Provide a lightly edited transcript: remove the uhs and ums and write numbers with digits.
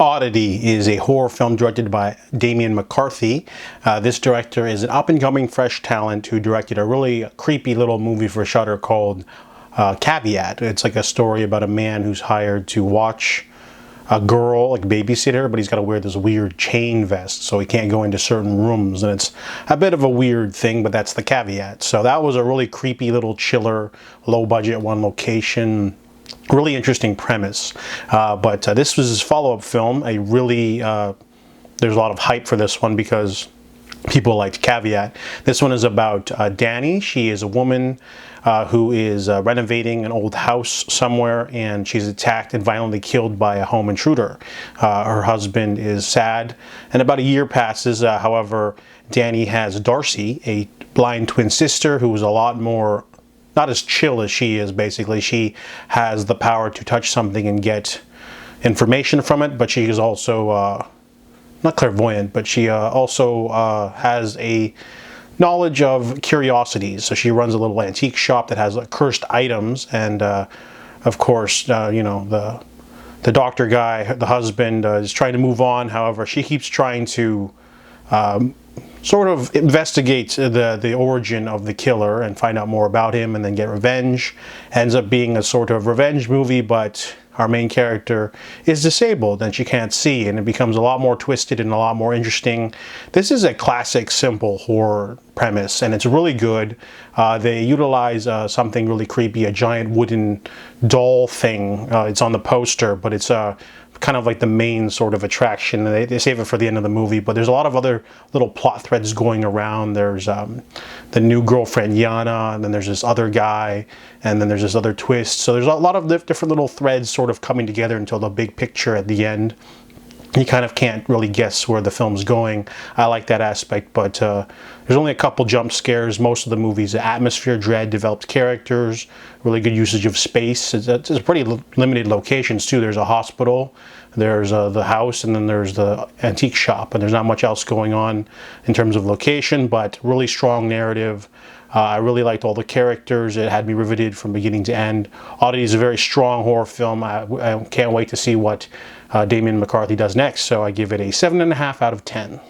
Oddity is a horror film directed by Damian McCarthy. This director is an up-and-coming fresh talent who directed a really creepy little movie for Shudder called Caveat. It's like a story about a man who's hired to watch a girl, like babysitter, but he's got to wear this weird chain vest so he can't go into certain rooms, and it's a bit of a weird thing, but that's the caveat. So that was a really creepy little chiller, low-budget, one location, really interesting premise. But this was his follow-up film. There's a lot of hype for this one because people liked Caveat. This one is about Danny. She is a woman who is renovating an old house somewhere, and she's attacked and violently killed by a home intruder. Her husband is sad, and about a year passes. However, Danny has Darcy, a blind twin sister, who is a lot more, not as chill as she is, basically. She has the power to touch something and get information from it, but she is also not clairvoyant, but she also has a knowledge of curiosities. So she runs a little antique shop that has cursed items, and of course, you know, the doctor guy, the husband, is trying to move on. However, she keeps trying to sort of investigate the origin of the killer and find out more about him and then get revenge. Ends up being a sort of revenge movie, but our main character is disabled and she can't see, and it becomes a lot more twisted and a lot more interesting. This is a classic, simple horror premise, and it's really good. They utilize something really creepy, a giant wooden doll thing. It's on the poster, but it's kind of like the main sort of attraction. They save it for the end of the movie, but there's a lot of other little plot threads going around. There's the new girlfriend Yana, and then there's this other guy, and then there's this other twist. So there's a lot of different little threads sort of coming together until the big picture at the end. You kind of can't really guess where the film's going. I like that aspect, but there's only a couple jump scares. Most of the movie's atmosphere, dread, developed characters, really good usage of space. It's pretty limited locations too. There's a hospital, there's the house, and then there's the antique shop, and there's not much else going on in terms of location, but really strong narrative. I really liked all the characters. It had me riveted from beginning to end. Oddity is a very strong horror film. I can't wait to see what Damian McCarthy does next, so I give it a 7.5 out of 10.